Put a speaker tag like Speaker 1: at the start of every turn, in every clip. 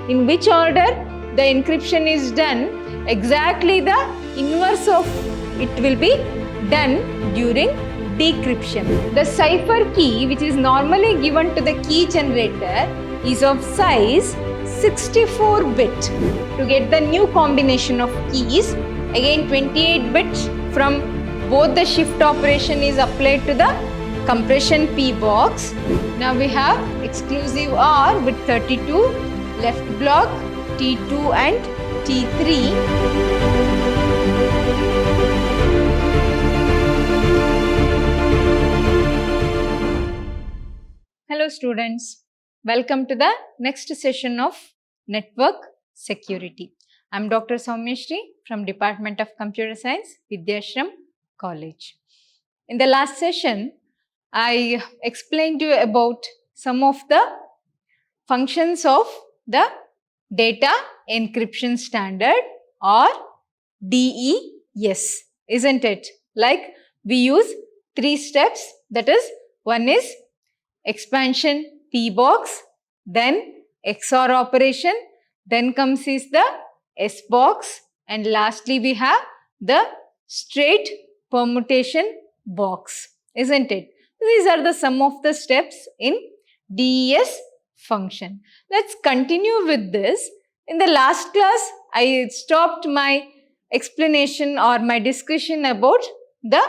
Speaker 1: in which order the encryption is done, exactly the inverse of it will be done during decryption. The cipher key, which is normally given to the key generator, is of size 64 bit. To get the new combination of keys, again 28 bits from both the shift operation is applied to the compression P box. Now we have exclusive OR with 32, left block, T2 and T3. Hello students, welcome to the next session of Network Security. I am Dr. Soumyashri from Department of Computer Science, Vidhyaashram College. In the last session, I explained to you about some of the functions of the Data Encryption Standard or DES, isn't it? Like we use 3 steps, that is, one is expansion P box, then XOR operation, then comes is the S box, and lastly we have the straight permutation box, isn't it? These are the some of the steps in DES function. Let's continue with this. In the last class, I stopped my explanation or my discussion about the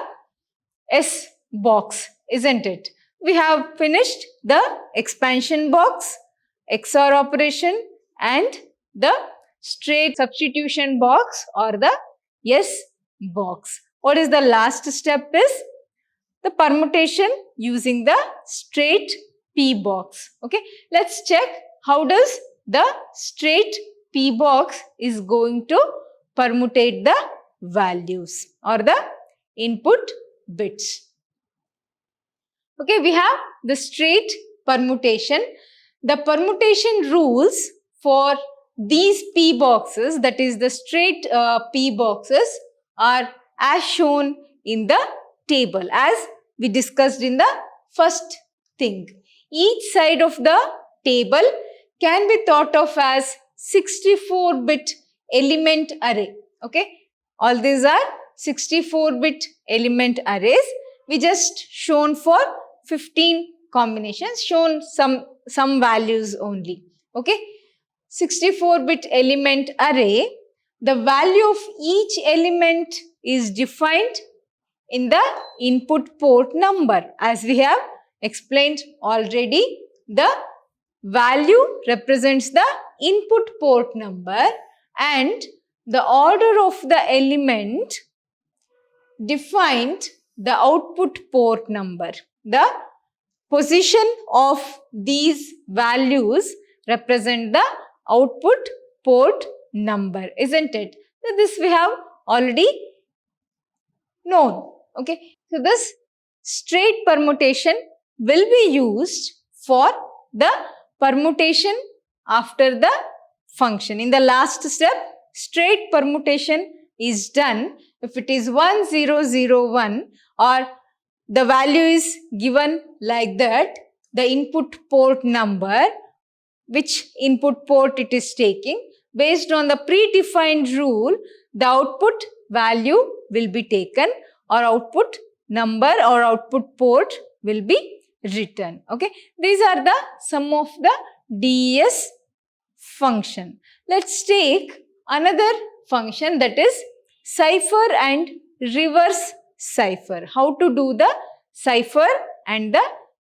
Speaker 1: S box, isn't it? We have finished the expansion box, XOR operation and the straight substitution box or the S box. What is the last step is the permutation using the straight P box. Okay, let's check how does the straight P box is going to permutate the values or the input bits. Okay, we have the straight permutation. The permutation rules for these P boxes, that is the straight P boxes, are as shown in the table as we discussed in the first thing. Each side of the table can be thought of as 64-bit element array. Okay, all these are 64-bit element arrays. We just shown for 15 combinations, shown some values only. Okay, 64-bit element array, the value of each element is defined in the input port number. As we have explained already, the value represents the input port number and the order of the element defined the output port number. The position of these values represent the output port number, isn't it? So this we have already known. Okay, so this straight permutation will be used for the permutation after the function. In the last step, straight permutation is done if it is 1001 or the value is given like that, the input port number, which input port it is taking. Based on the predefined rule, the output value will be taken or output number or output port will be written. Okay, these are the some of the DES function. Let's take another function, that is cipher and reverse cipher. How to do the cipher and the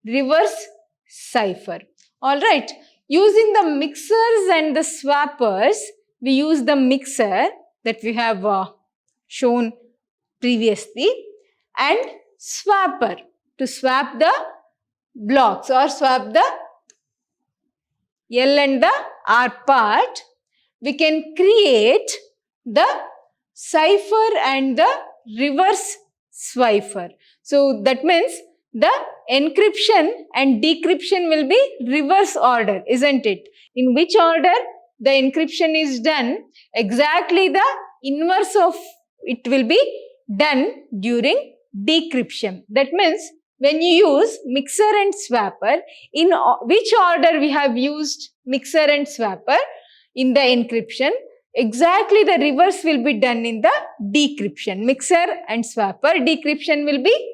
Speaker 1: reverse cipher. Alright, using the mixers and the swappers, we use the mixer that we have shown previously and swapper to swap the blocks or swap the L and the R part. We can create the cipher and the reverse cipher. So that means the encryption and decryption will be reverse order, isn't it? In which order the encryption is done, exactly the inverse of it will be done during decryption. That means when you use mixer and swapper, in which order we have used mixer and swapper? in the encryption, exactly the reverse will be done in the decryption. Mixer and swapper. Decryption will be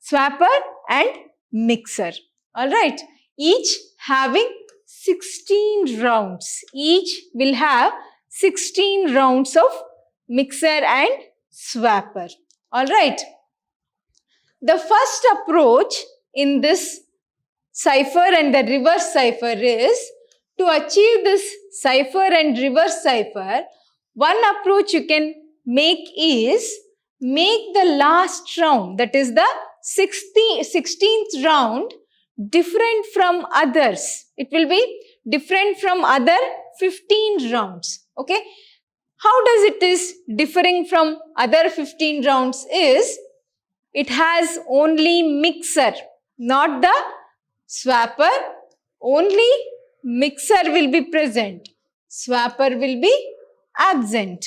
Speaker 1: swapper and mixer. Alright. Each having 16 rounds. Each will have 16 rounds of mixer and swapper. Alright. The first approach in this cipher and the reverse cipher is to achieve this cipher and reverse cipher. One approach you can make is make the last round, that is the 16th round, different from others. It will be different from other 15 rounds. Okay. How does it is differing from other 15 rounds is it has only mixer, not the swapper. Only mixer will be present. Swapper will be absent.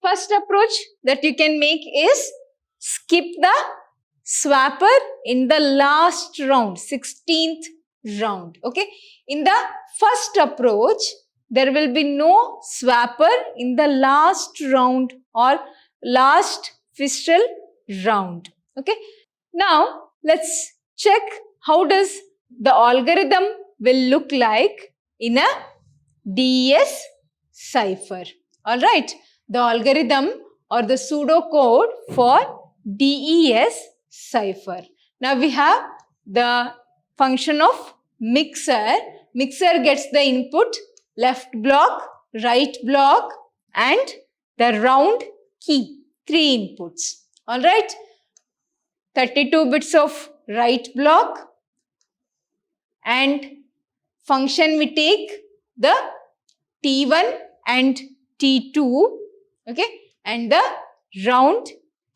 Speaker 1: First approach that you can make is skip the swapper in the last round, 16th round. Okay. In the first approach, there will be no swapper in the last round or last fiscal round. Okay. Now, let's check how does the algorithm will look like in a DES cipher. Alright. The algorithm or the pseudocode for DES cipher. Now, we have the function of mixer. Mixer gets the input left block, right block and the round key. 3 inputs. Alright. 32 bits of right block and function we take the T1 and T2, okay, and the round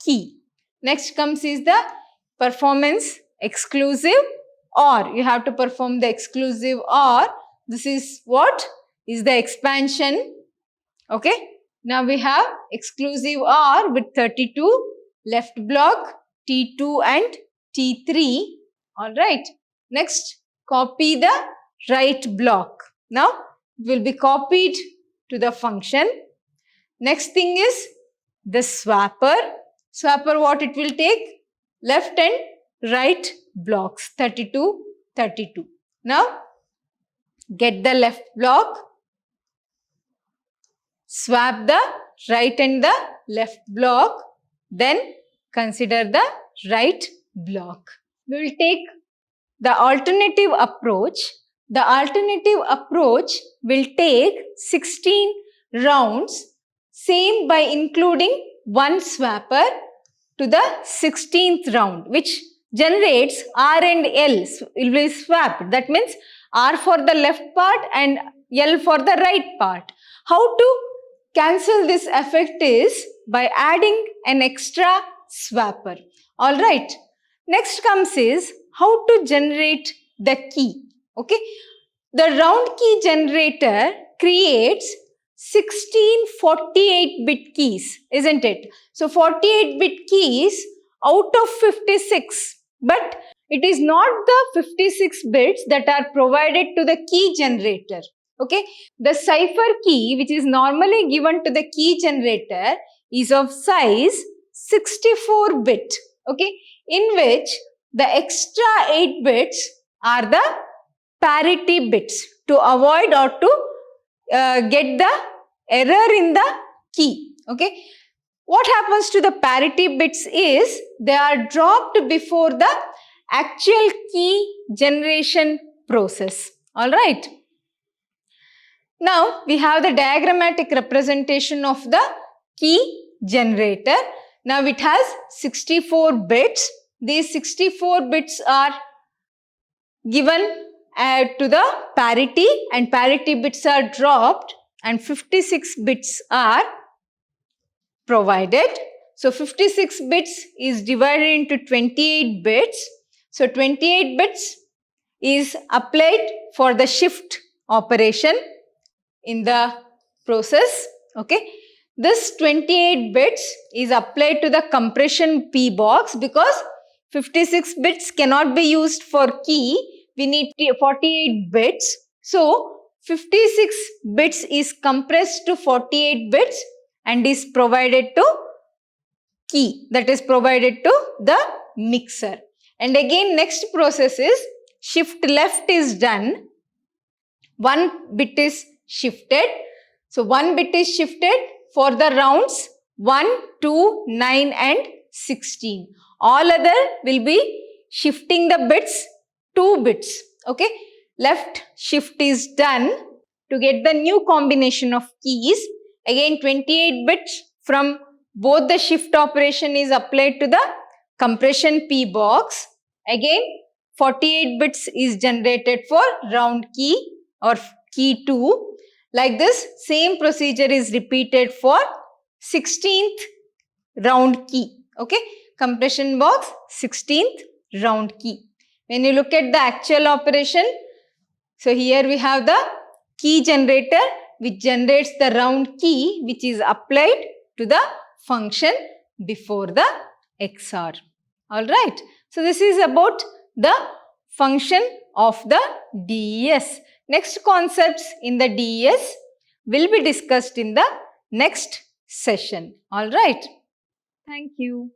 Speaker 1: key. Next comes is the performance exclusive OR. You have to perform the exclusive OR. This is what is the expansion. Okay. Now we have exclusive OR with 32 left block, T2 and T3. Alright. Next, copy the right block. Now, it will be copied to the function. Next thing is the swapper. Swapper, what it will take? Left and right blocks, 32, 32. Now, get the left block, swap the right and the left block, then consider the right block. We will take the alternative approach. The alternative approach will take 16 rounds, same by including one swapper to the 16th round, which generates R and L will be swapped. That means R for the left part and L for the right part. How to cancel this effect is by adding an extra swapper. Alright. Next comes is how to generate the key. Okay. The round key generator creates 16 48-bit keys, isn't it? So 48-bit keys out of 56. But it is not the 56 bits that are provided to the key generator. Okay. The cipher key, which is normally given to the key generator, is of size 64 bit. Okay. In which the extra 8 bits are the parity bits to avoid or to get the error in the key. Okay. What happens to the parity bits is they are dropped before the actual key generation process. Alright. Now, we have the diagrammatic representation of the key generator. Now, it has 64 bits. These 64 bits are given to the parity and parity bits are dropped and 56 bits are provided. So, 56 bits is divided into 28 bits. So, 28 bits is applied for the shift operation in the process. Okay. This 28 bits is applied to the compression P box because 56 bits cannot be used for key. We need 48 bits. So, 56 bits is compressed to 48 bits and is provided to key, that is provided to the mixer. And again next process is shift left is done. One bit is shifted. So one bit is shifted for the rounds 1, 2, 9 and 16. All other will be shifting the bits 2 bits. Okay. Left shift is done to get the new combination of keys. Again 28 bits from both the shift operation is applied to the compression P box. Again 48 bits is generated for round key or key 2. Like this same procedure is repeated for 16th round key. Okay. Compression box 16th round key. When you look at the actual operation, so here we have the key generator which generates the round key which is applied to the function before the XOR. Alright. So this is about the function of the DES. Next concepts in the DES will be discussed in the next session. Alright. Thank you.